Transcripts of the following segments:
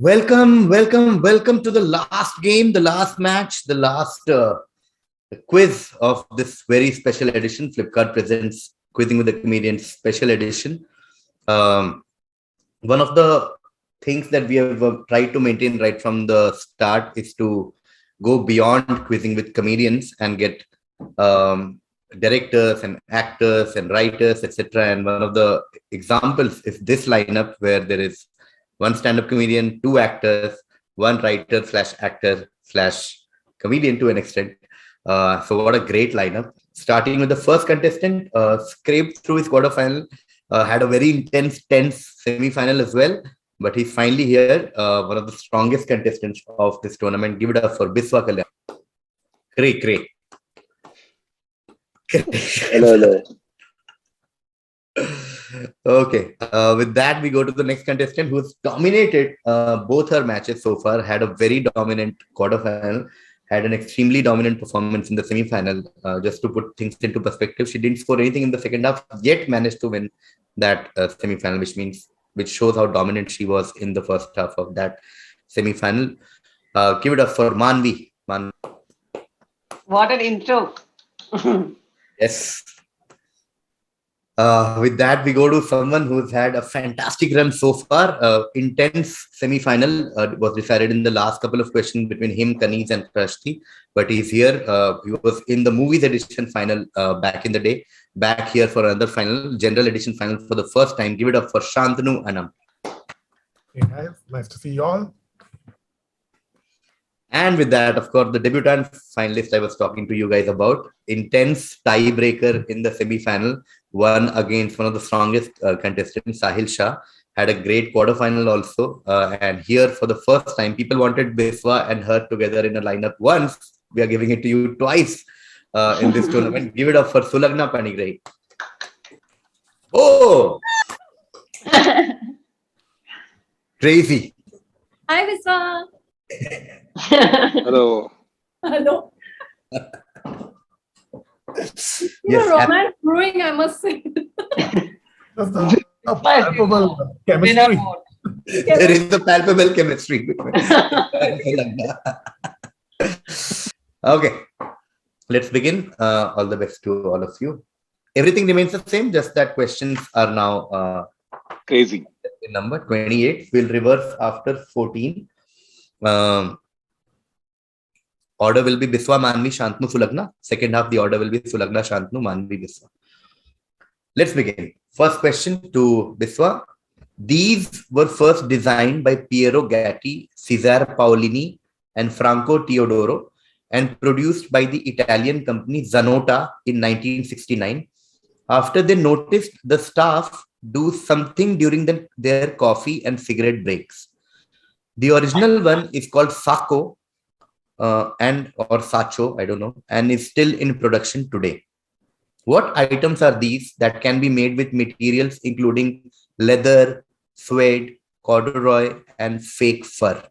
Welcome to the last game, the last match, the last quiz of this very special edition. Flipkart presents Quizzing with the Comedians special edition. One of the things that we have tried to maintain right from the start is to go beyond quizzing with comedians and get directors and actors and writers, etc. And one of the examples is this lineup where there is one stand-up comedian, two actors, one writer slash actor slash comedian to an extent. So what a great lineup. Starting with the first contestant, scraped through his quarterfinal, had a very intense, tense semi-final as well. But he's finally here, one of the strongest contestants of this tournament. Give it up for Biswa Kalyan. Great. Hello. Okay, with that, we go to the next contestant who's dominated both her matches so far, had a very dominant quarterfinal, had an extremely dominant performance in the semi-final. Just to put things into perspective, she didn't score anything in the second half, yet managed to win that semi-final, which shows how dominant she was in the first half of that semi-final. Give it up for Maanvi. What an intro. Yes. With that, we go to someone who's had a fantastic run so far. Intense semi-final was decided in the last couple of questions between him, Kaniz, and Prashti. But he's here. He was in the movies edition final back in the day. Back here for another final, general edition final for the first time. Give it up for Shantanu Anam. Hey guys, nice to see you all. And with that, of course, the debutant finalist I was talking to you guys about, intense tiebreaker in the semi-final, won against one of the strongest contestants, Sahil Shah, had a great quarterfinal also. And here for the first time, people wanted Biswa and her together in a lineup once. We are giving it to you twice in this tournament. Give it up for Sulagna Panigrahi. Oh! Crazy. Hi, Biswa. Hello. Hello. Yes, Romance brewing, I must say. That's the palpable chemistry. there is a palpable chemistry between. Okay, let's begin. All the best to all of you. Everything remains the same, just that questions are now Crazy. in number 28. We'll reverse after 14. Order will be Biswa, Maanvi, Shantanu, Sulagna. Second half, the order will be Sulagna, Shantanu, Maanvi, Biswa. Let's begin. First question to Biswa. These were first designed by Piero Gatti, Cesare Paolini, and Franco Teodoro, and produced by the Italian company Zanota in 1969. After they noticed the staff do something during their coffee and cigarette breaks. The original one is called Sacco or Sacho, I don't know, and is still in production today. What items are these that can be made with materials including leather, suede, corduroy, and fake fur?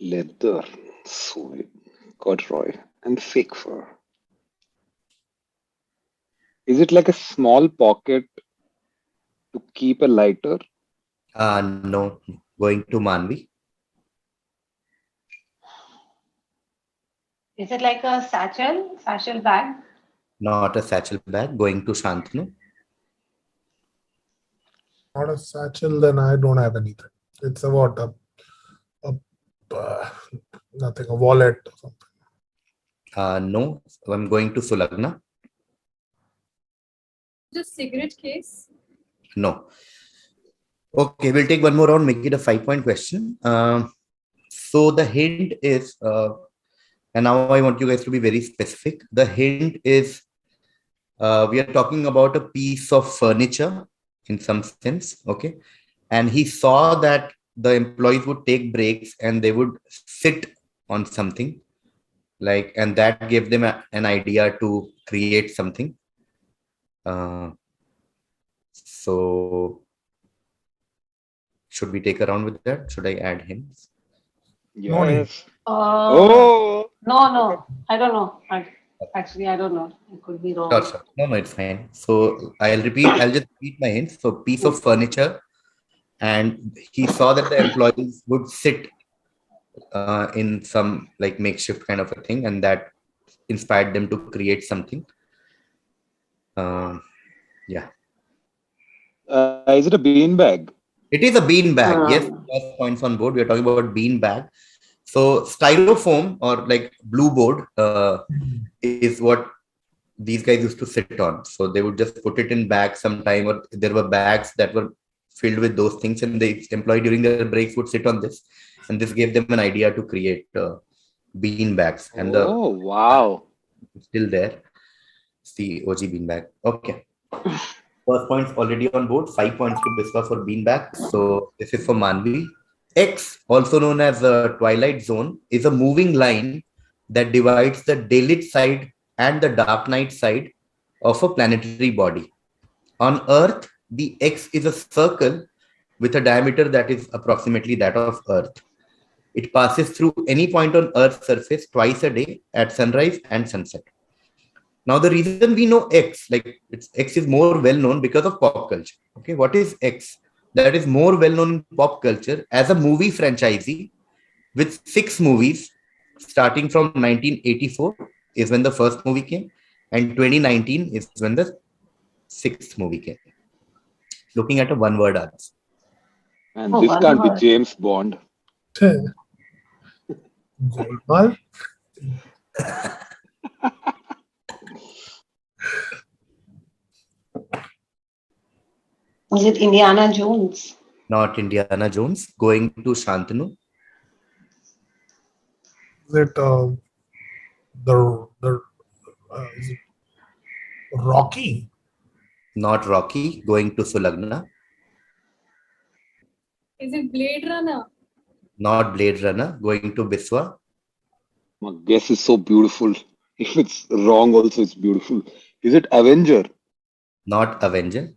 Leather, suede, corduroy, and fake fur. Is it like a small pocket to keep a lighter? No, going to Maanvi. Is it like a satchel bag? Not a satchel bag. Going to Shantanu. Not a satchel, then I don't have anything. It's a what? Nothing, a wallet or something. No, I'm going to Sulagna. Just cigarette case. No. Okay, we'll take one more round, make it a 5-point question. So the hint is, and now I want you guys to be very specific. The hint is, we are talking about a piece of furniture in some sense, okay? And he saw that the employees would take breaks and they would sit on something, and that gave them an idea to create something. So should we take a round with that? Should I add hints? Yes. No, I don't know. Actually, I don't know. It could be wrong. Sure. No, it's fine. So I'll just repeat my hints. So piece of furniture and he saw that the employees would sit in some like makeshift kind of a thing, and that inspired them to create something. Yeah. Is it a bean bag? It is a bean bag. Yes, first points on board. We are talking about bean bag. So styrofoam or like blue board is what these guys used to sit on. So they would just put it in bags sometime, or there were bags that were filled with those things, and the employee during their breaks would sit on this, and this gave them an idea to create bean bags. And the Oh, wow. still there. See OG bean bag. Okay. First points already on board. 5 points to Biswa for beanbag. So this is for Maanvi. X, also known as the twilight zone, is a moving line that divides the daylit side and the dark night side of a planetary body. On Earth, the X is a circle with a diameter that is approximately that of Earth. It passes through any point on Earth's surface twice a day at sunrise and sunset. Now, the reason we know X, like X is more well known because of pop culture. Okay, what is X? That is more well known in pop culture as a movie franchisee with 6 movies starting from 1984 is when the first movie came, and 2019 is when the 6th movie came. Looking at a one-word answer. And Oh, this one can't be word. James Bond. Golmaal. Is it Indiana Jones? Not Indiana Jones. Going to Shantanu. Is it is it Rocky? Not Rocky. Going to Sulagna. Is it Blade Runner? Not Blade Runner. Going to Biswa. My guess is so beautiful. If it's wrong, also it's beautiful. Is it Avenger? Not Avenger.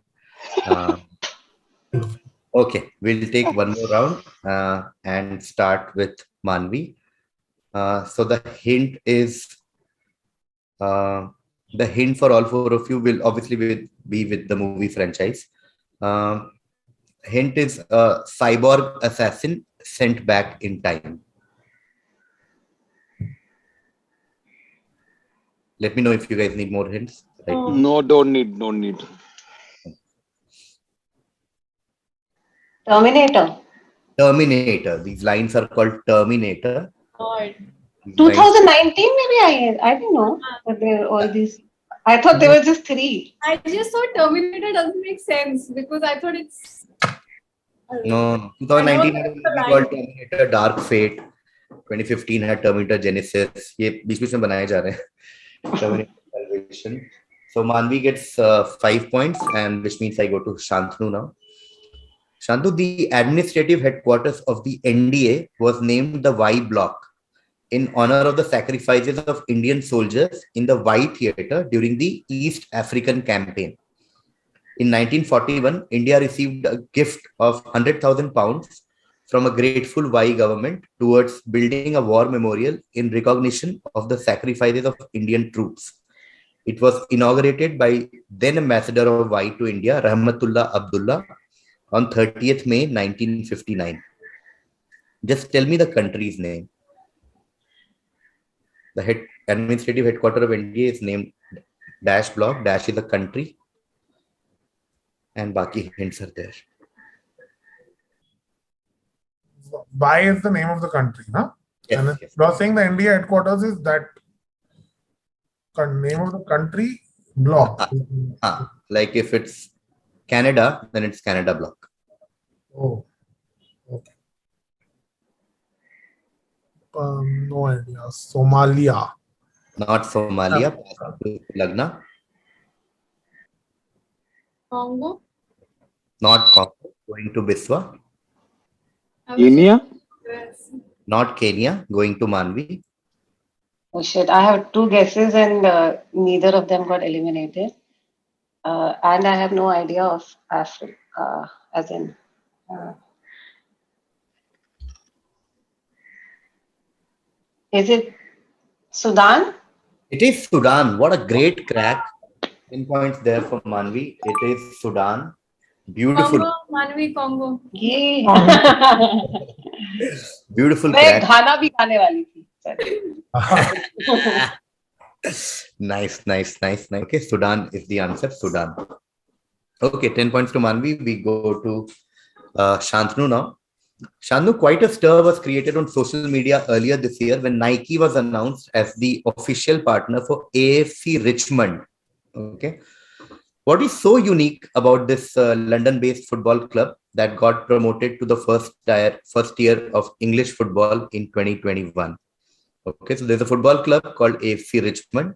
Okay, we'll take one more round and start with Maanvi. So the hint is the hint for all 4 of you will obviously be with the movie franchise. Hint is a cyborg assassin sent back in time. Let me know if you guys need more hints. Right now. No, don't need. Terminator. Terminator. These lines are called Terminator. God. These lines- 2019 maybe I don't know. But there are all these. I thought there were just 3. I just thought Terminator doesn't make sense because I thought it's. No, 2019 I had a know the movie line. called Terminator Dark Fate. 2015 had Terminator Genesis. ये बीच में बनाए जा रहे हैं. Terminator Salvation. So Maanvi gets 5 points, and which means I go to Shantanu now. Shantanu, the administrative headquarters of the NDA was named the Y Block in honor of the sacrifices of Indian soldiers in the Y Theatre during the East African Campaign. In 1941, India received a gift of £100,000 from a grateful Y government towards building a war memorial in recognition of the sacrifices of Indian troops. It was inaugurated by then Ambassador of Y to India, Rahmatullah Abdullah, on 30th May 1959. Just tell me the country's name. The administrative headquarters of India is named Dash Block. Dash is a country. And baki hints are there. Y is the name of the country, huh? Yes, And yes. you're saying the India headquarters is that name of the country block. Like if it's Canada, then it's Canada Block. Oh, okay. No idea. Somalia. Not Somalia. Lagna. Congo? Not Congo. Going to Biswa. Kenya? Yes. Not Kenya. Going to Maanvi. Oh shit! I have 2 guesses and neither of them got eliminated. And I have no idea of Africa, as in. Is it Sudan? It is Sudan. What a great crack. 10 points there for Maanvi. It is Sudan. Beautiful. Congo, Maanvi, Congo. ये Beautiful मैं crack. गाना भी गाने वाली थी. Sorry. Nice. Okay, Sudan is the answer. Sudan. Okay, 10 points to Maanvi. We go to Shantanu now. Shantanu, quite a stir was created on social media earlier this year when Nike was announced as the official partner for AFC Richmond. Okay. What is so unique about this London-based football club that got promoted to the first tier of English football in 2021? Okay, so there's a football club called AFC Richmond.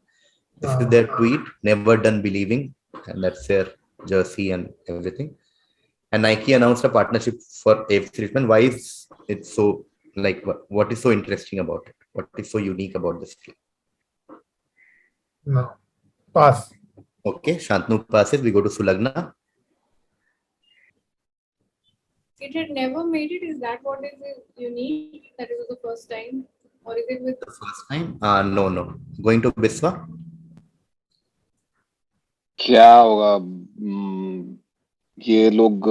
This is their tweet, never done believing, and that's their jersey and everything. And Nike announced a partnership for AFC Richmond. Why is it so, like, what is so interesting about it? What is so unique about this club? No. Pass. Okay, Shantanu passes. We go to Sulagna. It had never made it. Is that what is unique? That it was the first time? Or is it with The first time? No. Going to Biswa. क्या होगा? ये लोग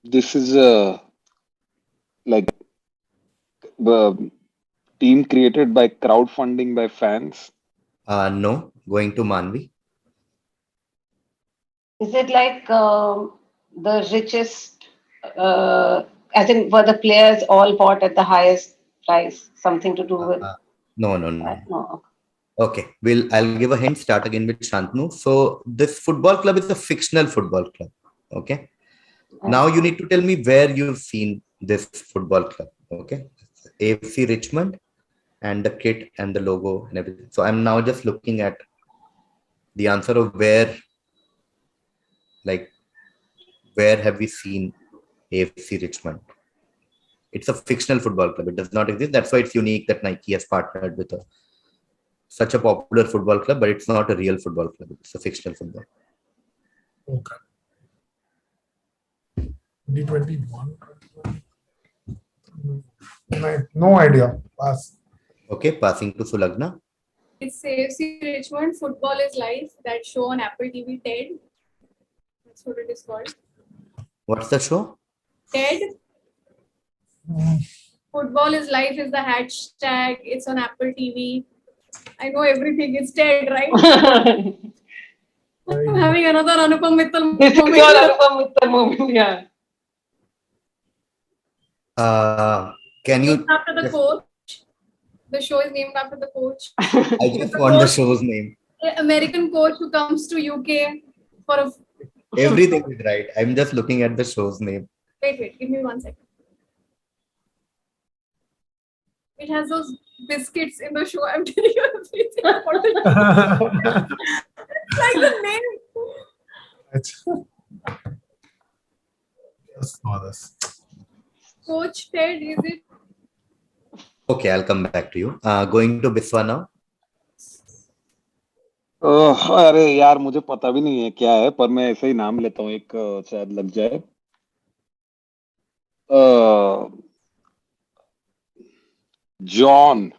this is like the team created by crowdfunding by fans. No. Going to Maanvi. Is it like the richest, as in were the players all bought at the highest price? Something to do with? No. No. Okay, I'll give a hint. Start again with Shantanu. So this football club is a fictional football club. Okay. Now you need to tell me where you've seen this football club. Okay. AFC Richmond and the kit and the logo and everything. So I'm now just looking at the answer of where have we seen AFC Richmond? It's a fictional football club. It does not exist. That's why it's unique that Nike has partnered with such a popular football club, but it's not a real football club. It's a fictional football. Okay. 2021. No idea. Pass. Okay, passing to Sulagna. it's AFC Richmond, Football is Life, that show on Apple TV, TED. That's what it is called. What's the show? TED. Football is Life is the hashtag. It's on Apple TV. I know everything. It's TED, right? I'm having another Anupam Mittal This is moment. your Anupam Mittal moment, yeah. Can you? Named after the coach. The show is named after the coach. I just want the show's name. The American coach who comes to UK for a. Everything is right. I'm just looking at the show's name. Wait. Give me 1 second. It has those biscuits in the show. I'm telling you everything about it. It's like the name. Just know this. Coach Ted, is it? Okay, I'll come back to you. Going to Biswa now. अरे यार मुझे पता भी नहीं है क्या है, पर मैं ऐसे ही नाम लेता हूँ, एक शायद लग जाए. John.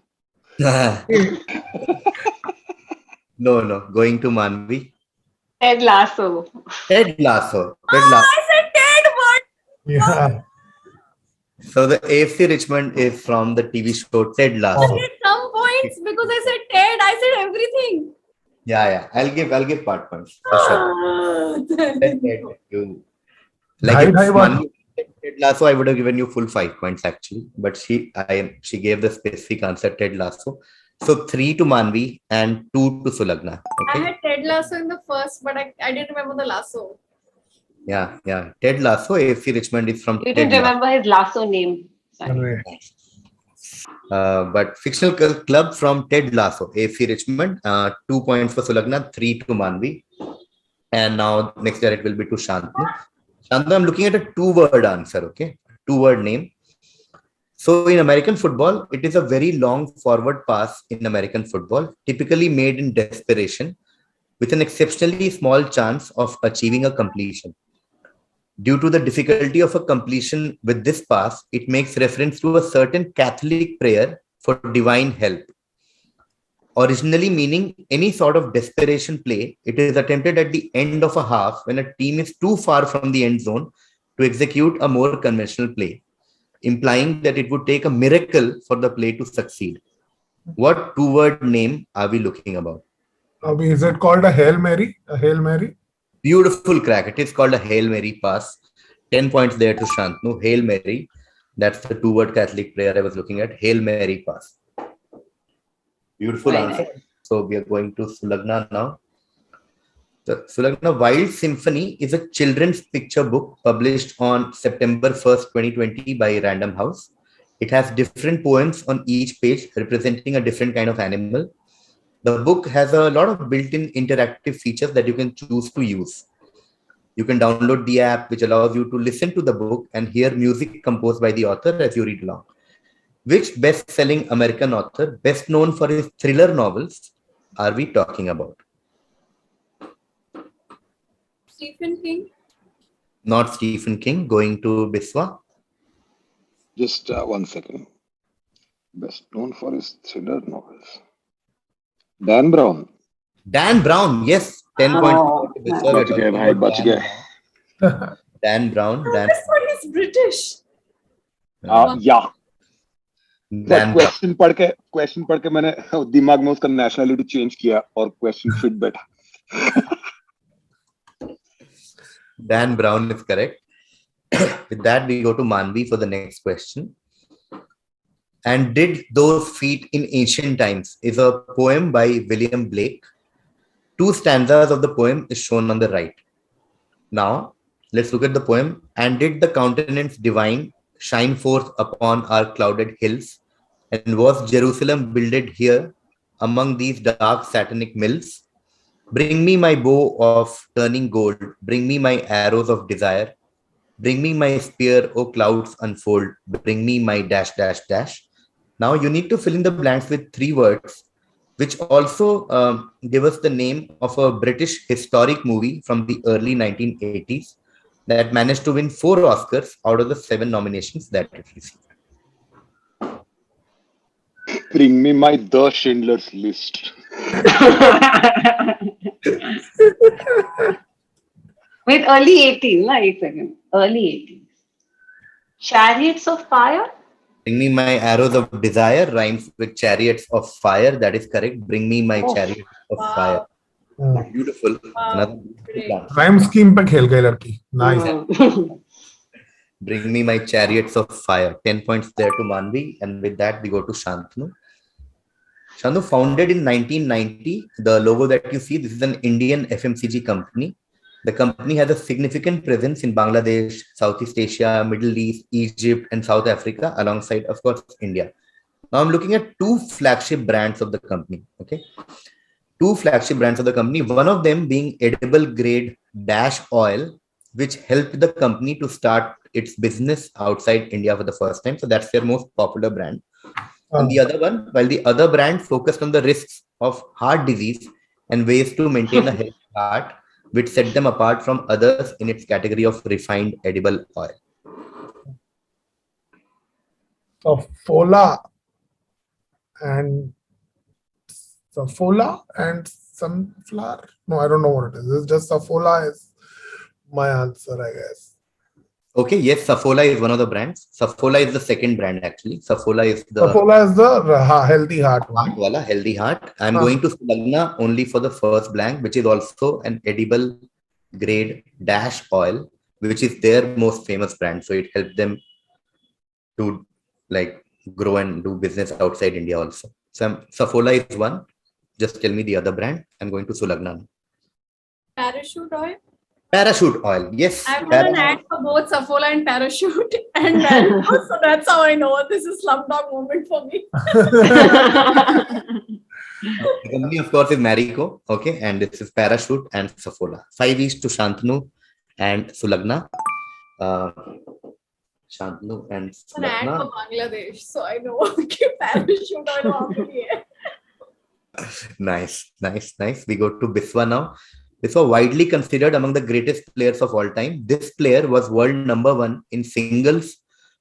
No. Going to Maanvi. Ted Lasso. Ted Lasso. I said Ted, but Yeah. So the AFC Richmond is from the TV show Ted Lasso. I get some points because I said Ted. I said everything. Yeah. I'll give part points for sure. Ted, you Hi, if hi, what? Maanvi said Ted Lasso, I would have given you full 5 points actually. But she gave the specific answer Ted Lasso. So 3 to Maanvi and 2 to Sulagna. I Okay. had Ted Lasso in the first, but I didn't remember the lasso. Yeah. Ted Lasso, AFC Richmond is from You Ted didn't Lasso. remember his Lasso name. Sorry. But fictional club from Ted Lasso, AFC Richmond. 2 points for Sulagna, 3 to Maanvi. And now next direct will be to Shantanu. Shantanu, I'm looking at a 2-word answer, okay? 2-word name. So in American football, it is a very long forward pass in American football, typically made in desperation, with an exceptionally small chance of achieving a completion. Due to the difficulty of a completion with this pass, it makes reference to a certain Catholic prayer for divine help. Originally meaning any sort of desperation play, it is attempted at the end of a half when a team is too far from the end zone to execute a more conventional play, implying that it would take a miracle for the play to succeed. What two-word name are we looking about? Is it called a Hail Mary? A Hail Mary? Beautiful crack. It is called a Hail Mary pass. 10 points there to Shantanu. Hail Mary. That's the two-word Catholic prayer I was looking at. Hail Mary pass. Beautiful Very answer. nice. So we are going to Sulagna now. So, Sulagna, Wild Symphony is a children's picture book published on September 1st, 2020 by Random House. It has different poems on each page representing a different kind of animal. The book has a lot of built-in interactive features that you can choose to use. You can download the app, which allows you to listen to the book and hear music composed by the author as you read along. Which best-selling American author, best known for his thriller novels, are we talking about? Stephen King. Not Stephen King. Going to Biswa. Just 1 second. Best known for his thriller novels. Dan Brown. Dan Brown. Yes. 10 Oh, points. to nice. Biswa. We're Bach gaya, talking bhai, about bach Dan gaya. Brown. Dan Brown. Dan, That's why he's British. Yeah. Dan But Brown. question पढ़ के मैंने दिमाग में उसका nationality change किया और question fit बैठा. Dan Brown is correct. With that, we go to Maanvi for the next question. And Did Those Feet in Ancient Times is a poem by William Blake. 2 stanzas of the poem is shown on the right. Now, let's look at the poem. And did the countenance divine shine forth upon our clouded hills? And was Jerusalem builded here among these dark satanic mills? Bring me my bow of turning gold. Bring me my arrows of desire. Bring me my spear, O clouds unfold. Bring me my dash, dash, dash. Now you need to fill in the blanks with 3 words, which also give us the name of a British historic movie from the early 1980s that managed to win 4 Oscars out of the 7 nominations that it received. Bring me my The Schindler's List. With early 18s, na, 1 second. Early 18s. Chariots of Fire? Bring me my arrows of desire rhymes with chariots of fire. That is correct. Bring me my Oh, chariots of wow. fire. Beautiful. Wow. Another beautiful Great. answer. Rhyme scheme पे खेल गई लड़की. Nice. Bring me my chariots of fire. 10 points there to Maanvi. And with that, we go to Shantanu. Shantanu, founded in 1990, the logo that you see, this is an Indian FMCG company. The company has a significant presence in Bangladesh, Southeast Asia, Middle East, Egypt, and South Africa, alongside, of course, India. Now I'm looking at 2 flagship brands of the company. Okay, 2 flagship brands of the company. One of them being edible grade Dash Oil, which helped the company to start its business outside India for the first time. So that's their most popular brand. And the other one, while the other brand focused on the risks of heart disease and ways to maintain a healthy heart, which set them apart from others in its category of refined edible oil. Safola and sunflower. No, I don't know what it is. It's just Safola is my answer, I guess. Okay, yes, Safola is one of the brands. Safola is the second brand actually. Safola is the Healthy heart one. wala, healthy heart. I'm going to Sulagna only for the first blank, which is also an edible grade Dash Oil, which is their most famous brand. So it helped them to like grow and do business outside India also. So Safola is one. Just tell me the other brand. I'm going to Sulagna. Parachute oil. Parachute oil. Yes. I've done an ad for both Safola and Parachute, and so that's how I know this is Slumdog moment for me. The company, of course, is Marico. Okay, and this is Parachute and Safola. 5 each to Shantanu and Sulagna. Shantanu and It's an ad Sulagna. for Bangladesh, so I know Parachute oil already. Nice. We go to Biswa now. Biswa, widely considered among the greatest players of all time. This player was world number 1 in singles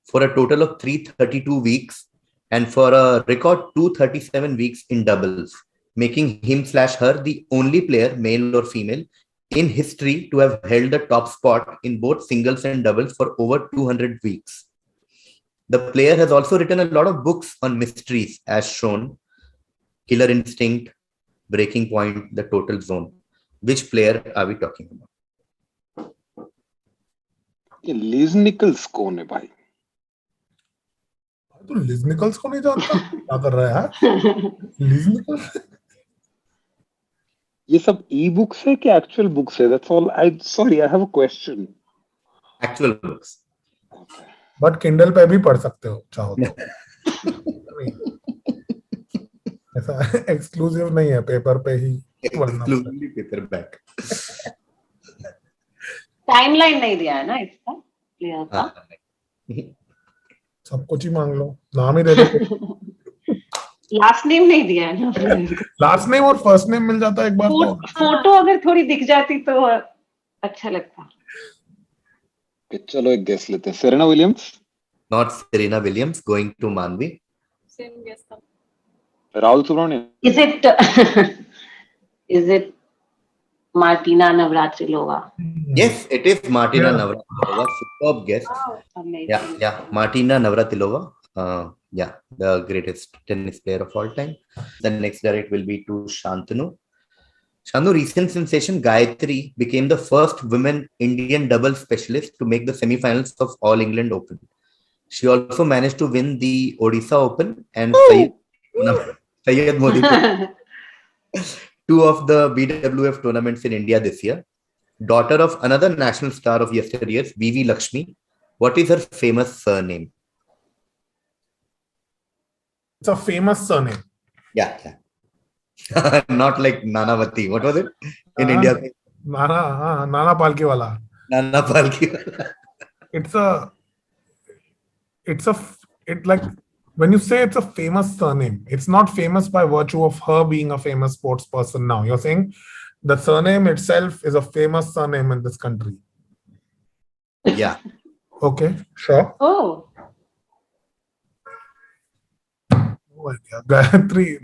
for a total of 332 weeks and for a record 237 weeks in doubles, making him/her the only player, male or female, in history to have held the top spot in both singles and doubles for over 200 weeks. The player has also written a lot of books on mysteries, as shown: Killer Instinct, Breaking Point, The Total Zone. Which player are we talking about? ये Liz Nicholls कौन है भाई? तो Liz Nicholls को नहीं जानता? क्या कर रहा है यार? Liz Nickles? ये सब ई-बुक्स है कि एक्चुअल बुक्स है? That's all. Sorry, I have a question. Actual books. But Kindle पे भी पढ़ सकते हो चाहो तो. ऐसा एक्सक्लूसिव नहीं है, पेपर पे ही पढ़ना. Exclusively paperback. टाइमलाइन नहीं दिया है ना इसका प्लेयर का. सब कुछ ही मांग लो, नाम ही दे दो. लास्ट नेम नहीं दिया है ना. लास्ट नेम और फर्स्ट नेम मिल जाता एक बार तो. फोटो अगर थोड़ी दिख जाती तो अच्छा लगता. चलो एक गेस लेते हैं. Serena Williams? Not Serena Williams. Going to Maanvi. Same guess. Rahul Subramaniam? Is it Martina Navratilova? Yes, it is Martina Yeah. Navratilova. Superb guess. Wow. Amazing. Yeah, Martina Navratilova. The greatest tennis player of all time. The next direct will be to Shantanu. Shantanu, recent sensation Gayatri became the first women Indian double specialist to make the semi-finals of All England Open. She also managed to win the Odisha Open and Syed Modi, two of the BWF tournaments in India this year. Daughter of another national star of yesteryears, VV Lakshmi. What is her famous surname? It's a famous surname. Yeah. Not like Nanavati. What was it in India? Nana Palkiwala. Nana Palki. It like when you say it's a famous surname, it's not famous by virtue of her being a famous sports person now. You're saying the surname itself is a famous surname in this country. Yeah. Okay, sure. Oh, Oh, Gayatri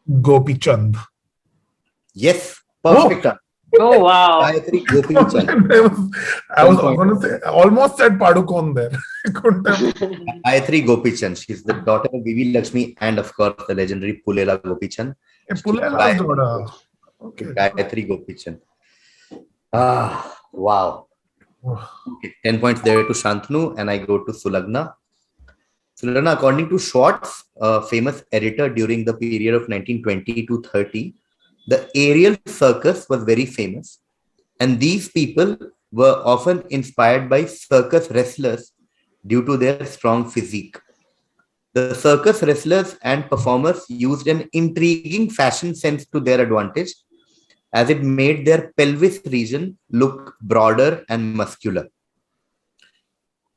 Gopichand. Yes. Perfect. oh wow. Gayatri Gopichand. I was going to say, almost said Padukone there. I couldn't have. Gayatri Gopichand. She's the daughter of VV Lakshmi and of course the legendary Pulela Gopichand. Pulela's daughter. Okay. Gayatri Gopichand. Wow. Okay, 10 points there to Shantanu, and I go to Sulagna. Sulagna, according to Schwartz, a famous editor during the period of 1920 to 30, the aerial circus was very famous, and these people were often inspired by circus wrestlers due to their strong physique. The circus wrestlers and performers used an intriguing fashion sense to their advantage, as it made their pelvis region look broader and muscular.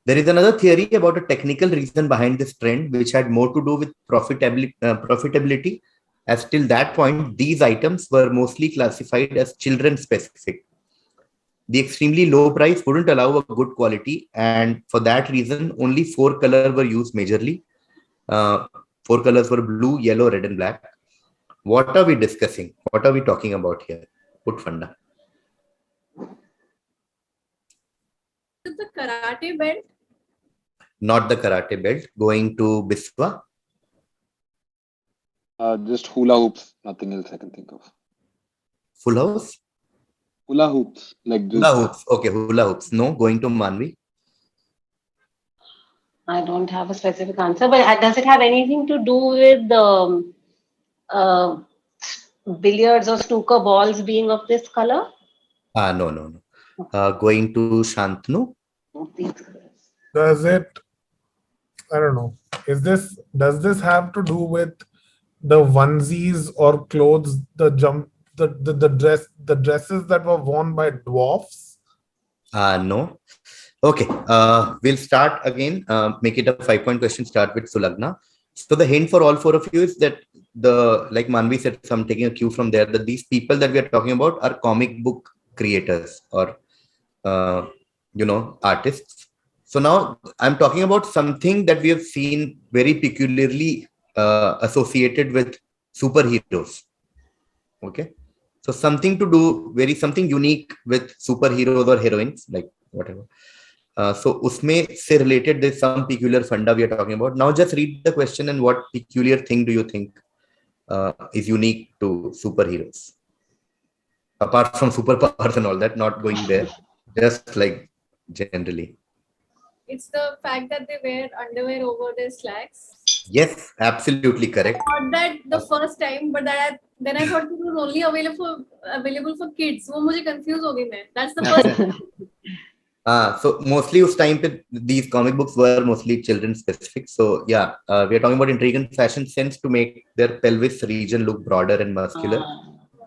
There is another theory about a technical reason behind this trend, which had more to do with profitability, as till that point, these items were mostly classified as children specific. The extremely low price wouldn't allow a good quality, and for that reason, only 4 colors were used majorly. 4 colors were blue, yellow, red, and black. What are we discussing? What are we talking about here? Put Funda. Is it the karate belt? Not the karate belt. Going to Biswa. Just hula hoops. Nothing else I can think of. Full house? Hula hoops. Like just... Hula hoops. Okay, hula hoops. No. Going to Maanvi. I don't have a specific answer, but does it have anything to do with the billiards or snooker balls being of this color? No. Going to Shantanu. These colors. Does it? I don't know. Does this have to do with the onesies or clothes, the dresses that were worn by dwarfs? No. Okay. We'll start again. Make it a 5-point question. Start with Sulagna. So the hint for all 4 of you is that like Maanvi said, so I'm taking a cue from there, that these people that we are talking about are comic book creators or artists. So now I'm talking about something that we have seen very peculiarly associated with superheroes. Okay. So something to do something unique with superheroes or heroines, like whatever. So usme se related, there's some peculiar funda we are talking about. Now just read the question and what peculiar thing do you think is unique to superheroes? Apart from superpowers and all that, not going there, just like generally. It's the fact that they wear underwear over their slacks. Yes, absolutely correct. I thought that the first time, but then I thought it was only available for kids. वो मुझे confuse हो गई मैं. That's the first. So mostly उस time पे these comic books were mostly children specific. So yeah, we are talking about intriguing fashion sense to make their pelvis region look broader and muscular.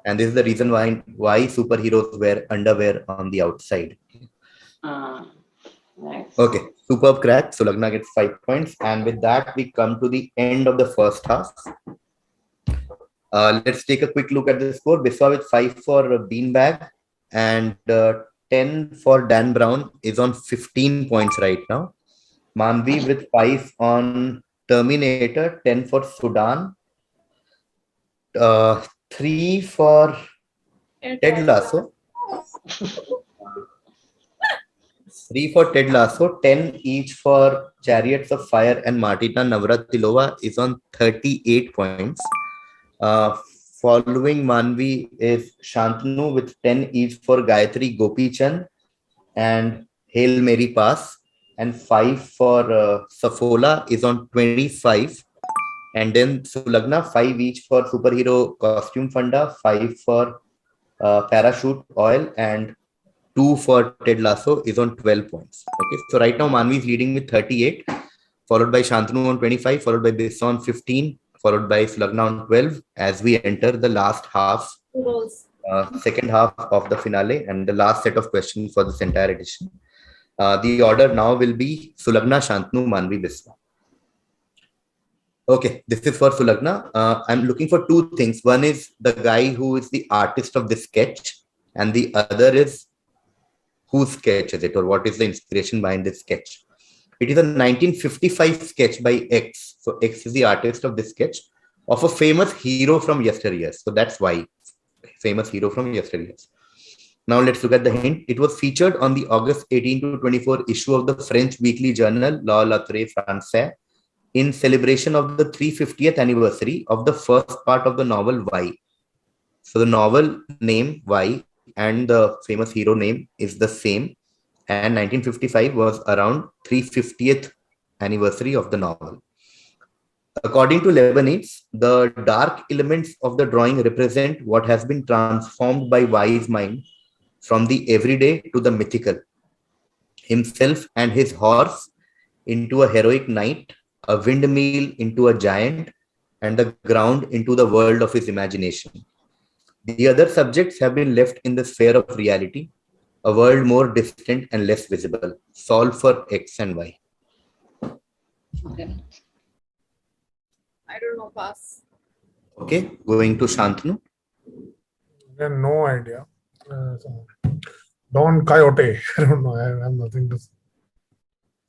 And this is the reason why superheroes wear underwear on the outside. Nice. Okay, superb crack. Sulagna gets 5 points. And with that, we come to the end of the first half. Let's take a quick look at the score. Biswa with 5 for Beanbag and 10 for Dan Brown is on 15 points right now. Maanvi with 5 on Terminator, 10 for Sudan, 3 for Ted Lasso. 3 for Ted Lasso, 10 each for Chariots of Fire and Martina Navratilova is on 38 points. Following Maanvi is Shantanu with 10 each for Gayatri Gopichan and Hail Mary Pass, and 5 for Safola is on 25. And then Sulagna, 5 each for Superhero Costume Funda, 5 for Parachute Oil, and 2 for Ted Lasso is on 12 points. Okay, so right now Maanvi is leading with 38, followed by Shantanu on 25, followed by Biswa on 15, followed by Sulagna on 12, as we enter the last half, second half of the finale and the last set of questions for this entire edition. The order now will be Sulagna, Shantanu, Maanvi, Biswa. Okay, this is for Sulagna. I'm looking for 2 things. One is the guy who is the artist of this sketch, and the other is whose sketch is it, or what is the inspiration behind this sketch. It is a 1955 sketch by X. So X is the artist of this sketch of a famous hero from yesteryears. So that's why famous hero from yesteryears. Now let's look at the hint. It was featured on the August 18 to 24 issue of the French weekly journal La Lettre Française in celebration of the 350th anniversary of the first part of the novel Y. So the novel name Y and the famous hero name is the same, and 1955 was around 350th anniversary of the novel. According to Lebanese, the dark elements of the drawing represent what has been transformed by Y's mind from the everyday to the mythical. Himself and his horse into a heroic knight, a windmill into a giant, and the ground into the world of his imagination. The other subjects have been left in the sphere of reality, a world more distant and less visible. Solve for X and Y. Okay. I don't know, pass. Okay, going to Shantanu. No idea. Don Quixote. I don't know. I have nothing to say.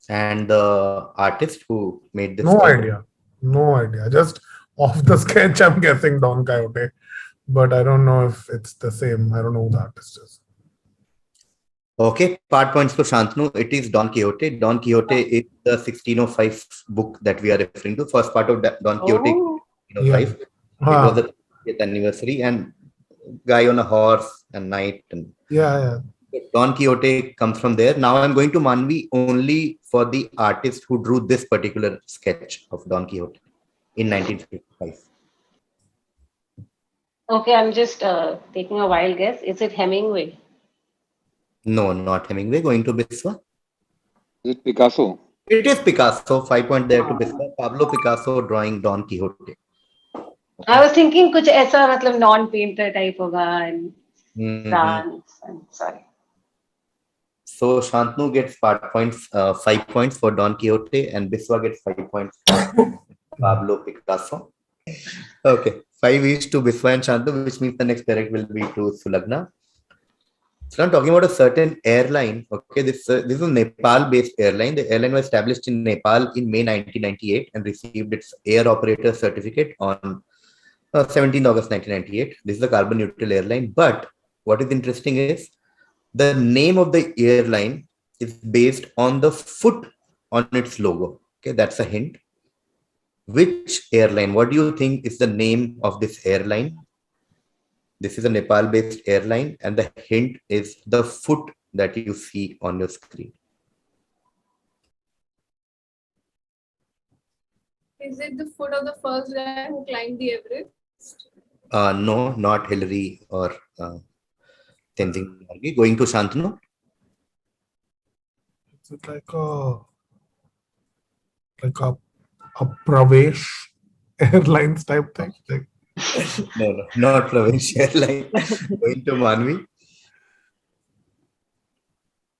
And the artist who made this. No idea. Just off the sketch, I'm guessing Don Quixote. But I don't know if it's the same. I don't know who the artist is. Okay, part points to Shantanu. It is Don Quixote. Don Quixote is the 1605 book that we are referring to. First part of Don Quixote, 1605. It was the 30th anniversary, and guy on a horse and knight. And Don Quixote comes from there. Now I'm going to Maanvi only for the artist who drew this particular sketch of Don Quixote in 1955. Okay, I'm just taking a wild guess. Is it Hemingway? No, not Hemingway. Going to Biswa. Is it Picasso? It is Picasso. 5 points there to Biswa. Pablo Picasso drawing Don Quixote. Okay. I was thinking कुछ ऐसा मतलब non-painter type होगा and France. Sorry. So Shantanu gets 5 points for Don Quixote, and Biswa gets 5 points for Pablo Picasso. Okay, 5 each to Biswa and Shantanu, which means the next direct will be to Sulagna. So I'm talking about a certain airline. Okay, this is a Nepal-based airline. The airline was established in Nepal in May 1998 and received its air operator certificate on 17th August 1998. This is a carbon neutral airline. But what is interesting is the name of the airline is based on the foot on its logo. Okay, that's a hint. Which airline? What do you think is the name of this airline? This is a Nepal-based airline, and the hint is the foot that you see on your screen. Is it the foot of the first guy who climbed the Everest? No, not Hillary or Tenzing Norgay. Going to Shantanu. Is it like a Pravesh Airlines type thing? Like, No, not Pravesh Airline. Going to Maanvi.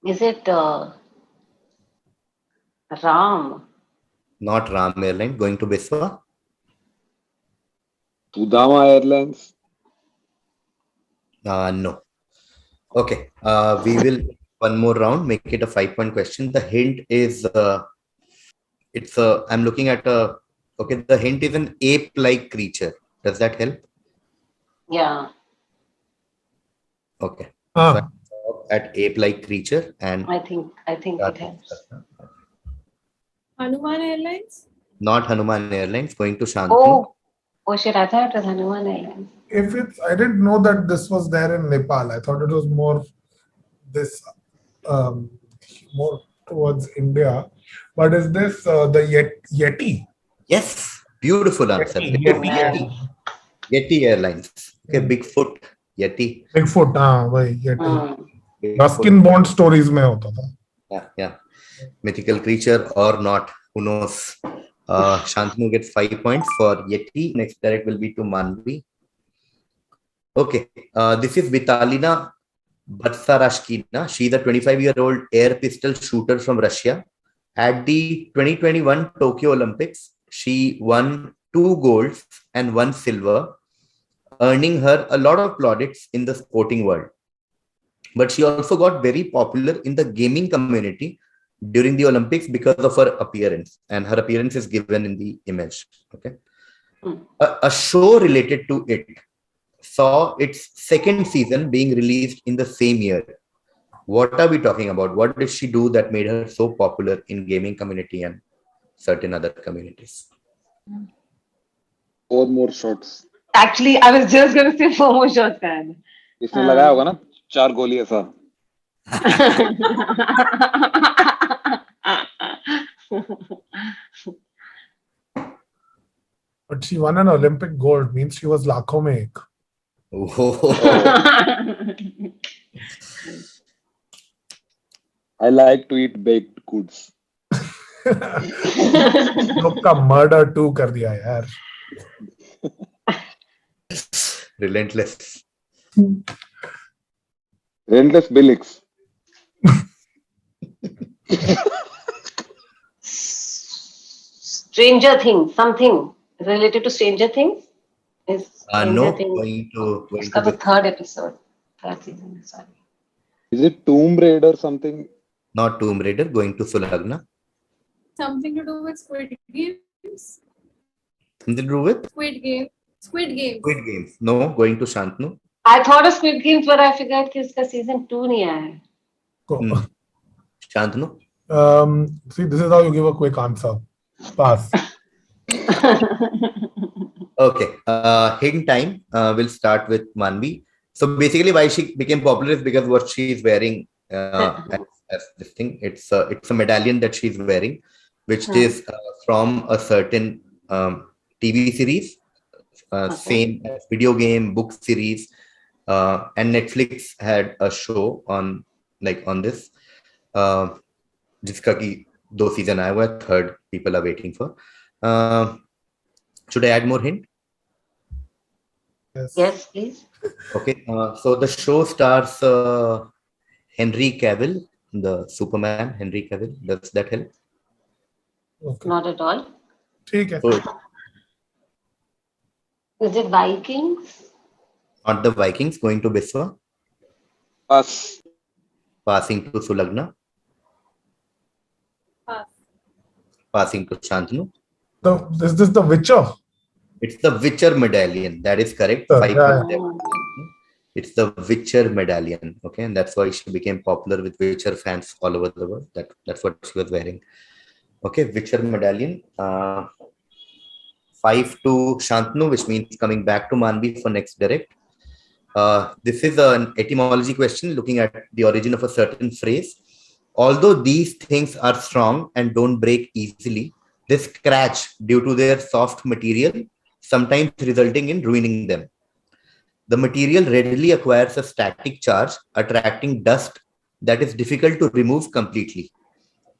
Is it Ram? Not Ram Airline. Going to Biswa. Sudama Airlines. No. Okay. We will one more round. Make it a 5-point question. The hint is it's a. I'm looking at a. Okay. The hint is an ape-like creature. Does that help? Yeah, Okay. ah, So I'm at ape-like creature and I think it helps. Hanuman Airlines? not Hanuman Airlines. Going to Shantanu. Oh shit! I thought it was Hanuman Airlines. if it's, I didn't know that this was there in Nepal. I thought it was more this, more towards India. But is this the Yeti? Yes. Beautiful answer. Yeti. Yeti Airlines. Okay. Bigfoot. Yeti. Bigfoot, वही Yeti. Hmm. Ruskin Bond stories में होता था. Yeah. Mythical creature or not. Who knows? Shantanu gets 5 points for Yeti. Next direct will be to Maanvi. Okay. This is Vitalina Batsarashkina. She's a 25-year-old air pistol shooter from Russia. At the 2021 Tokyo Olympics, she won 2 golds and 1 silver, earning her a lot of plaudits in the sporting world. But she also got very popular in the gaming community during the Olympics because of her appearance, and her appearance is given in the image. Okay. A show related to it saw its second season being released in the same year. What are we talking about? What did she do that made her so popular in gaming community and certain other communities? 4 more shots. Actually, I was just gonna say 4 more shots, man. इसने लगाया होगा ना 4 गोली ऐसा. But she won an Olympic gold, means she was लाखों में एक. I like to eat baked goods. लोग का murder too कर दिया यार. Relentless. Relentless Billix. Stranger Things, something related to Stranger Things? Is Stranger No, Things? going to It's got the third episode, third season. Sorry. Is it Tomb Raider something? not Tomb Raider. Going to Sulagna. Something to do with Squid Games? Something to do with Squid Game. Squid Games. Squid Games. No, going to Shantanu. I thought of Squid Games, but I figured कि इसका season 2 नहीं आया है. Cool. Shantanu. See, this is how you give a quick answer. Pass. Okay. Hidden time. We'll start with Maanvi. So basically, why she became popular is because what she is wearing as this thing. It's a medallion that she's wearing, which is from a certain TV series, same as video game, book series, and Netflix had a show on this. जिसका कि 2 season आया हुआ है, third people are waiting for. Should I add more hint? Yes, please. Okay, so the show stars Henry Cavill, the Superman, Henry Cavill. Does that help? Okay. Not at all. ठीक है. So, Is it Vikings? not the Vikings. Going to Biswa. Us. Passing to Sulagna. Pass. Passing to Shantanu. Is this the Witcher? It's the Witcher medallion. That is correct. Sir, 5 yeah, points there. It's the Witcher medallion. Okay, and that's why she became popular with Witcher fans all over the world. That's what she was wearing. Okay, Witcher medallion. 5 to Shantanu, which means coming back to Maanvi for next direct. This is an etymology question looking at the origin of a certain phrase. Although these things are strong and don't break easily, they scratch due to their soft material, sometimes resulting in ruining them. The material readily acquires a static charge, attracting dust that is difficult to remove completely.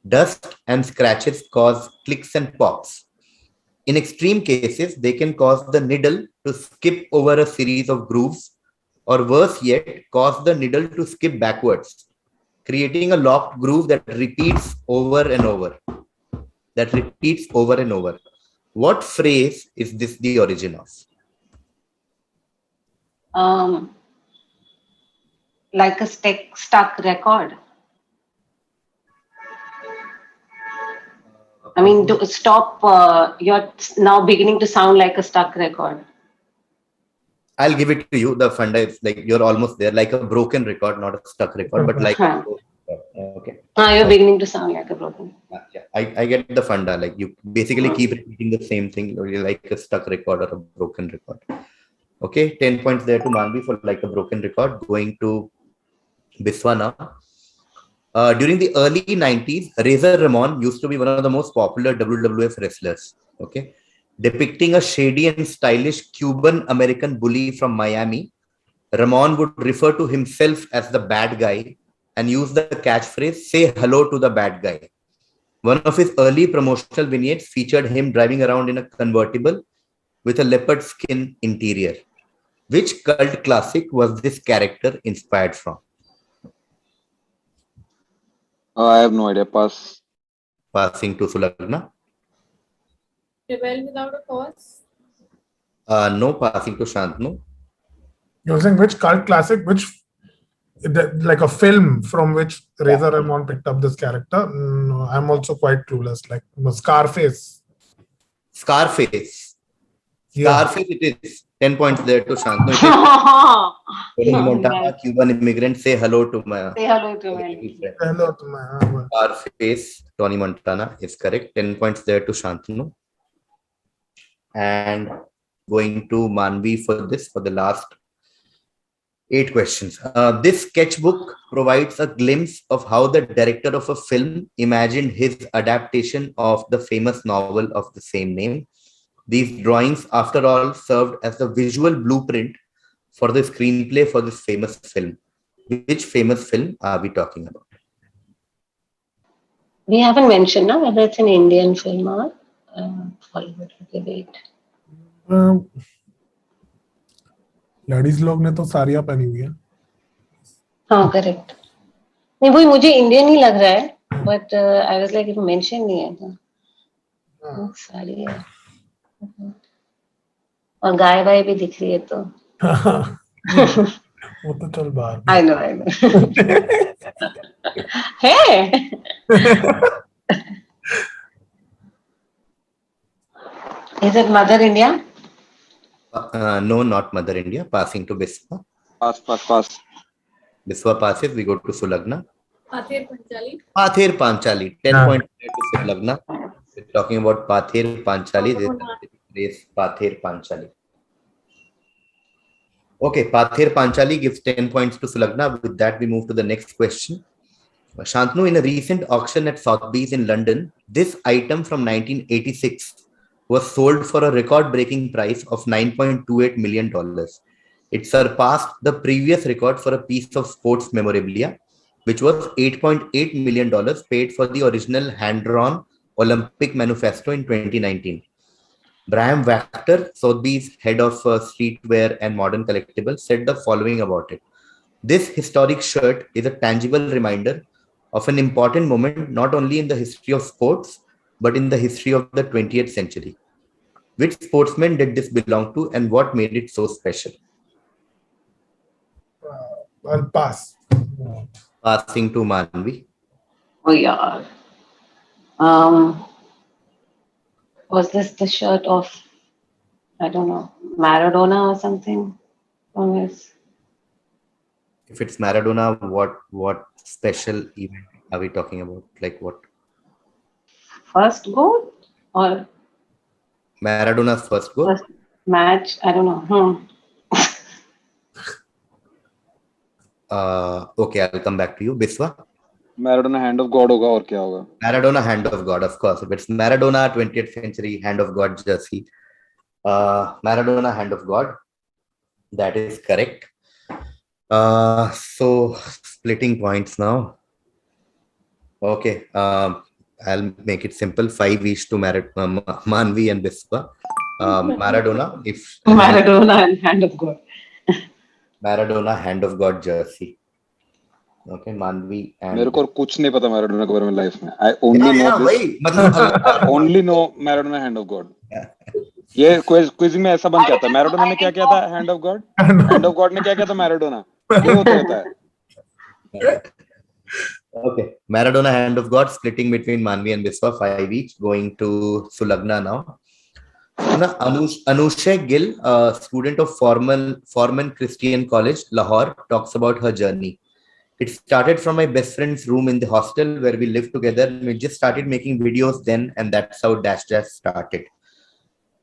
Dust and scratches cause clicks and pops. In extreme cases, they can cause the needle to skip over a series of grooves, or worse yet, cause the needle to skip backwards, creating a locked groove that repeats over and over. What phrase is this the origin of? Like a stuck record. I mean, stop. You're now beginning to sound like a stuck record. I'll give it to you. The funda is like you're almost there, like a broken record, not a stuck record, but like okay. You're beginning to sound like a broken. Yeah, I get the funda. Like you basically keep repeating the same thing, like a stuck record or a broken record. Okay, 10 points there to Maanvi for like a broken record. Going to Biswa now. During the early 90s, Razor Ramon used to be one of the most popular WWF wrestlers. Okay, depicting a shady and stylish Cuban-American bully from Miami, Ramon would refer to himself as the bad guy and use the catchphrase, "Say hello to the bad guy." One of his early promotional vignettes featured him driving around in a convertible with a leopard skin interior. Which cult classic was this character inspired from? I have no idea. Pass. Passing to Sulagna. Rebel without a cause. No, passing to Shantanu. You're saying which cult classic, like a film from which Razor Ramon picked up this character? No, I'm also quite clueless. Like Scarface. Scarface. Yeah. Scarface it is. 10 points there to Shantanu. Tony Montana, Cuban immigrant, say hello to my friend. Hello to my. Scarface, Tony Montana is correct. 10 points there to Shantanu. And going to Maanvi for the last 8 questions. This sketchbook provides a glimpse of how the director of a film imagined his adaptation of the famous novel of the same name. These drawings, after all, served as the visual blueprint for the screenplay for this famous film. Which famous film are we talking about? We haven't mentioned now whether it's an Indian film or Hollywood. Okay, wait. लड़ीज लोग ने तो साड़ियाँ पहनी हुई है. हाँ, correct. नहीं, वही मुझे इंडियन ही लग रहा है, but I was like mention नहीं है था. साड़ी है. और गाय वाय भी दिख रही है तो. वो तो चल बाहर. I know. Hey. Is it Mother India? No, not Mother India. Passing to Biswa. Pass. Biswa passes. We go to Sulagna. Pather Panchali. Pather Panchali. 10 points to Sulagna. We're talking about Pather Panchali. This is Pather Panchali. Okay, Pather Panchali gives 10 points to Sulagna. With that, we move to the next question. Shantanu, in a recent auction at Sotheby's in London, this item from 1986 was sold for a record-breaking price of $9.28 million. It surpassed the previous record for a piece of sports memorabilia, which was $8.8 million paid for the original hand-drawn Olympic manifesto in 2019. Bram Wachter, Sotheby's head of streetwear and modern collectibles, said the following about it. This historic shirt is a tangible reminder of an important moment not only in the history of sports, but in the history of the 20th century. Which sportsman did this belong to and what made it so special? I'll pass. Passing to Maanvi. Oh yeah. Um, was this the shirt of, I don't know, Maradona or something? From his If it's Maradona, what special event are we talking about? Like what? first goal or Maradona's first goal? first match? I don't know. Okay, I'll come back to you. Biswa? Maradona hand of God होगा और क्या होगा? Maradona hand of God, of course. If it's Maradona 20th century hand of God jersey, Maradona hand of God, that is correct. So splitting points now. Okay, I'll make it simple. 5 each to Maanvi and Biswa. Maradona, if Maradona and hand of God. Maradona hand of God jersey. Okay, Maanvi and मेरे को और कुछ नहीं पता Maradona के बारे में life में. I only know this. वही मतलब I only know Maradona hand of God. ये क्विजिंग में ऐसा बन जाता है. मैराडोना ने क्या किया था? Hand of God. Hand of God ने क्या किया था? मैराडोना. ये होता रहता है. Okay, Maradona hand of God splitting between Maanvi and Biswa, 5 each, going to Sulagna now. Now, Anusha Gill, a student of Foreman Christian College, Lahore, talks about her journey. It started from my best friend's room in the hostel where we lived together. We just started making videos then, and that's how Dash Dash started.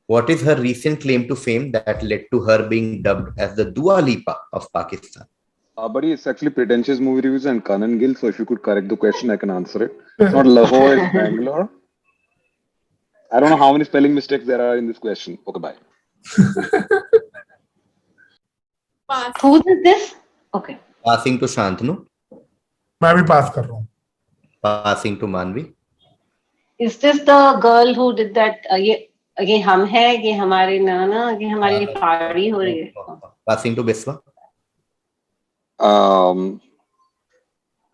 What is her recent claim to fame that led to her being dubbed as the Dua Lipa of Pakistan? Buddy, it's actually pretentious movie reviews and Kanan Gill. So if you could correct the question, I can answer it. It's not Lahore, it's Bangalore. I don't know how many spelling mistakes there are in this question. Okay, bye. Pass. Who did this? Okay. Passing to Shantanu. मैं भी पास कर रहा हूँ. Passing to Maanvi. Is this the girl who did that? ये हम है, ये हमारे नाना, ये हमारी पार्टी हो रही है. Passing to Biswa.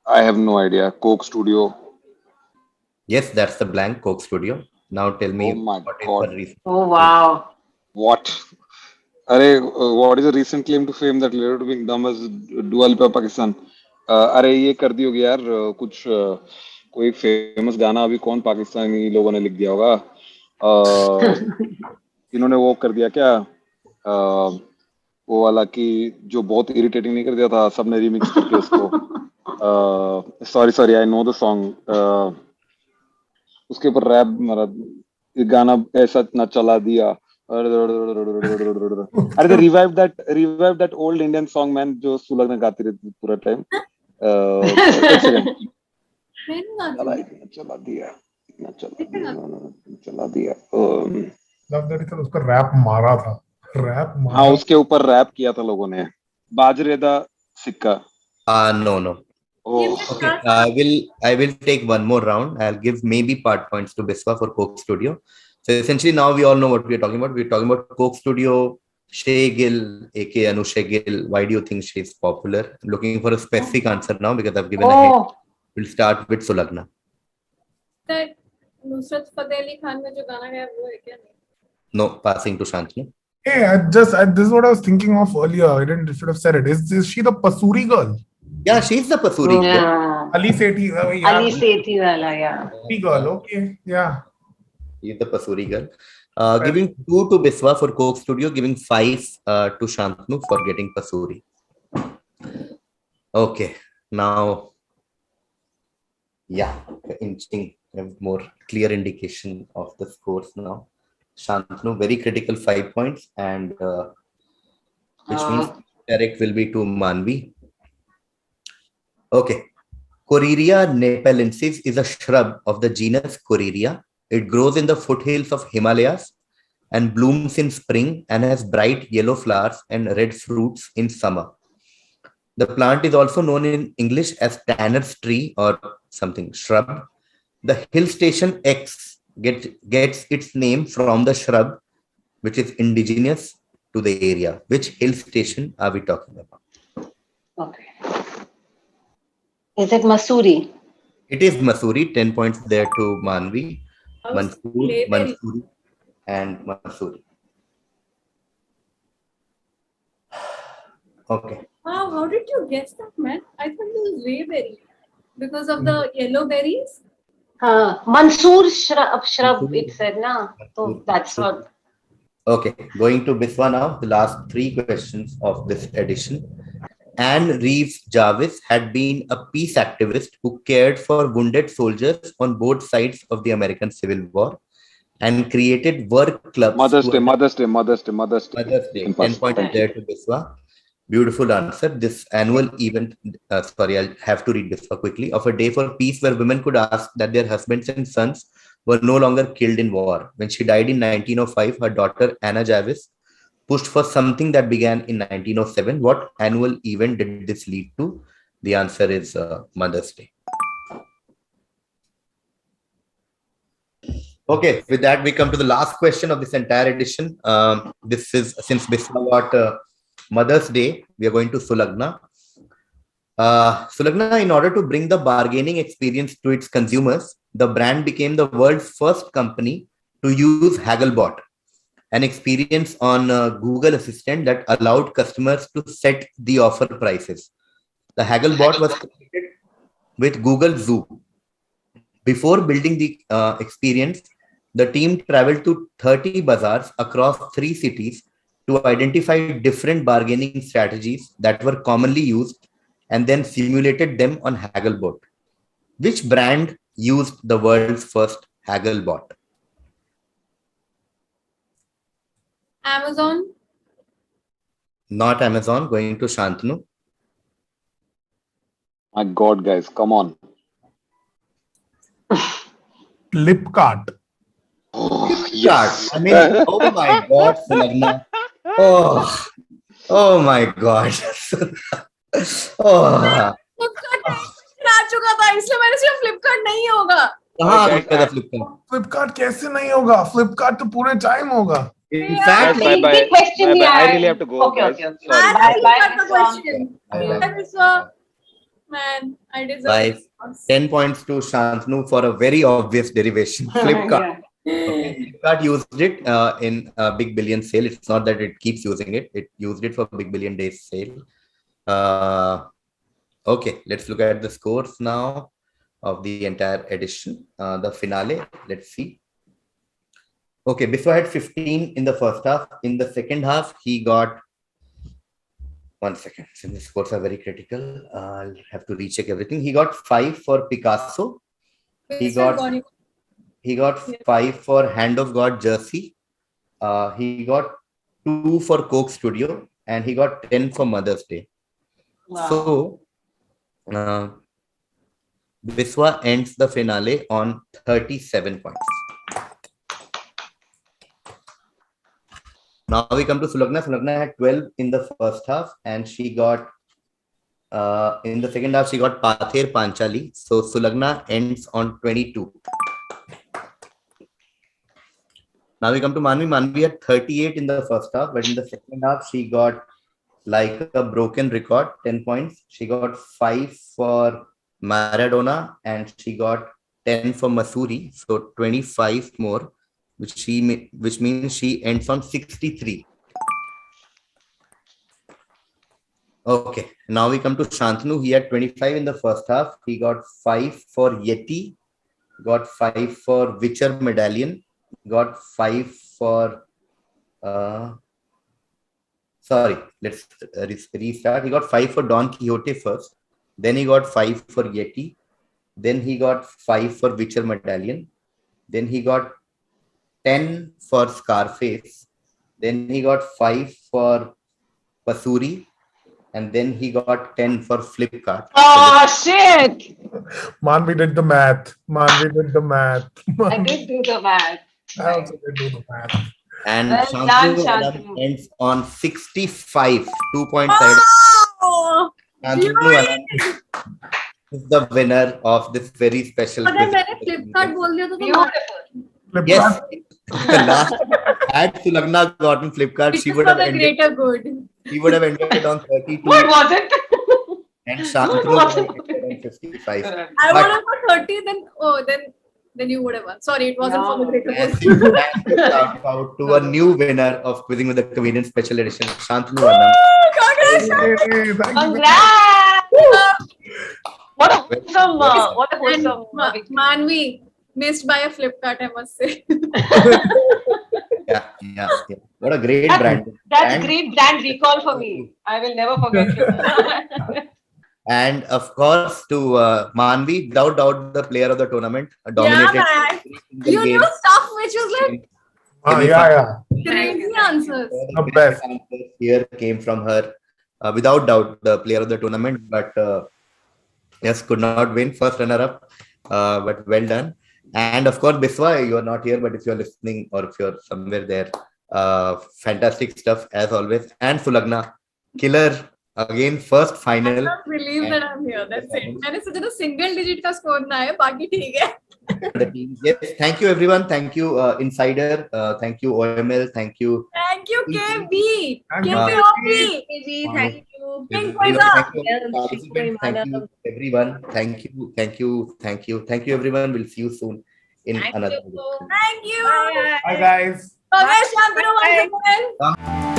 I have no idea. Coke Studio. Yes, that's the blank Coke Studio. Now tell me Oh my what is God. the reason. Oh wow. What? What is the recent claim to fame that led to being dumb as Dua Lipa Pakistan? अरे ये कर दी होगी यार कुछ कोई famous गाना अभी कौन पाकिस्तानी लोगों ने लिख दिया होगा इन्होंने वो कर दिया क्या वो वाला कि जो बहुत इरिटेटिंग नहीं कर दिया था सबने रीमिक्स करके उसको sorry I know the song उसके ऊपर रैप मारा ये गाना ऐसा ना चला दिया अरे revive that old Indian song man जो सुलग्ना गाती रहती पूरा टाइम एक सेकंड चला दिया लव दैट इधर उसका रैप मारा था. हाँ उसके ऊपर रैप किया था लोगों ने बाजरेदा सिक्का. No. Okay, I will take one more round. I'll give maybe part points to Biswa for Coke Studio. So essentially now we all know what we are talking about. We're talking about Coke Studio, Shay Gill, aka Anusha Gill. Why do you think she's popular? I'm looking for a specific answer now because I've given a hint. We'll start with Sulagna. That Nusrat Fateh Ali Khan में जो गाना गाया वो है क्या? No, passing to Shantanu. Hey, this is what I was thinking of earlier. I should have said it. Is she the Pasuri girl? Yeah, she's the Pasuri. Yeah. Ali Sethi. Ali Sethi wala, yeah. Pasuri girl. Okay, yeah. She's the Pasuri girl. Giving 2 to Biswa for Coke Studio, giving 5 to Shantanu for getting Pasuri. Okay, now, yeah, inching, more clear indication of the scores now. Shantanu, very critical 5 points, and which means direct will be to Maanvi. Okay, Coreria nepalensis is a shrub of the genus Coreria. It grows in the foothills of Himalayas and blooms in spring and has bright yellow flowers and red fruits in summer. The plant is also known in English as tanner's tree or something shrub. The hill station X gets its name from the shrub, which is indigenous to the area. Which hill station are we talking about? Okay. Is it Masuri? It is Masuri. 10 points there to Maanvi, Mansuri, and Masuri. Okay. Wow, how did you guess that, man? I thought it was Rayberry because of the yellow berries. Mansoor shrub, it said, na? So that's what. Okay, going to Biswa now, the last three questions of this edition. Anne Reeves Jarvis had been a peace activist who cared for wounded soldiers on both sides of the American Civil War and created work clubs. Mother's Day. Mother's Day. You can 10 pass. points there to Biswa. Beautiful answer. This annual event, sorry, I'll have to read Biswa quickly, of a day for peace where women could ask that their husbands and sons were no longer killed in war. When she died in 1905, her daughter Anna Jarvis pushed for something that began in 1907. What annual event did this lead to? The answer is Mother's Day. Okay, with that, we come to the last question of this entire edition. This is, since Biswa got Mother's Day, we are going to Sulagna. Sulagna, in order to bring the bargaining experience to its consumers, the brand became the world's first company to use Hagglebot, an experience on Google Assistant that allowed customers to set the offer prices. The Hagglebot was created with Google Zoo. Before building the experience, the team traveled to 30 bazaars across 3 cities to identify different bargaining strategies that were commonly used and then simulated them on Hagglebot. Which brand used the world's first Hagglebot? Amazon. Not Amazon, going to Shantanu. My God, guys, come on. Flipkart. Oh, yes. I mean, oh my God, Sulagna. Oh my God. Oh. Flipkart आ चुका था इसलिए मैंने सिर्फ फ्लिपकार्ट नहीं होगा कहाँ आ गया था फ्लिपकार्ट? फ्लिपकार्ट कैसे नहीं होगा? फ्लिपकार्ट तो पूरे टाइम होगा. In fact, Bye bye. I really have to go, Okay, guys. okay, okay. Sorry. Bye, the question. Bye. Biswa. Man, I deserve Bye. 10 points to Shantanu for a very obvious derivation. Flipkart. Okay. Flipkart used it in a Big Billion Sale. It's not that it keeps using it. It used it for Big Billion Days sale. Okay, let's look at the scores now of the entire edition. The finale, let's see. Okay, Biswa had 15 in the first half. In the second half, he got... One second, since the scores are very critical, I'll have to recheck everything. He got 5 for Picasso. He got 5 for Hand of God Jersey. He got 2 for Coke Studio, and he got 10 for Mother's Day. Wow. So, Biswa ends the finale on 37 points. Now we come to Sulagna. Sulagna had 12 in the first half, and she got, in the second half, she got Pather Panchali. So Sulagna ends on 22. Now we come to Maanvi. Maanvi had 38 in the first half, but in the second half, she got like a broken record, 10 points. She got 5 for Maradona, and she got 10 for Masuri. So 25 more. Which means she ends on 63. Okay, now we come to Shantanu. He had 25 in the first half. He got 5 for Yeti, got 5 for Witcher Medallion, got 5 for... sorry, let's restart. He got 5 for Don Quixote first. Then he got 5 for Yeti. Then he got 5 for Witcher Medallion. Then he got 10 for Scarface, then he got 5 for Pasuri, and then he got 10 for Flipkart. Oh, shit! Maanvi did the math. I did do the math. I also did do the math. And Well done, Shantanu. ends on 65, 2 points ahead. Oh, Shantanu is the winner of this very special अगर quiz. मैंने फ्लिपकार्ट बोल दिया तो Beautiful. Yes, last had Sulagna gotten Flipkart, she would for have the ended. greater good. He would have ended on 32, What was it? and Shantanu would have ended on 55. I would have got 30, then you would have won. Sorry, it wasn't for the greater good. Shout out to a new winner of Quizzing with the Comedian Special Edition, Shantanu Sulagna. Congrats, Shantanu. Hey, thank you. Congrats! What a wholesome, And victory. Maanvi missed by a Flipkart, I must say. Yeah. What a great brand. That's And- great brand recall for me. I will never forget you. And of course, to Maanvi, without doubt, the player of the tournament, Yeah, dominated man. every single You game. knew stuff which was like Yeah. crazy answers. The The best best. answers here came from her. Without doubt, the player of the tournament, but yes, could not win. First runner-up, but well done. And of course, Biswa, you are not here, but if you're listening or if you're somewhere there, fantastic stuff as always. And Sulagna, killer again, first I final. can't believe that I'm here. That's it. मैंने सोचा था single digit का score ना है, बाकी ठीक है. The team. Yes, thank you everyone. Thank you Insider. Thank you OML. Thank you. Thank you, KB. Thank you, KPOP. KB, thank you. King Everyone, Kvizzing. thank you participants. Thank you everyone. Thank you everyone. We'll see you soon in Thank another. you. Thank you. Bye. Bye, guys. Congrats, Shantanu once again.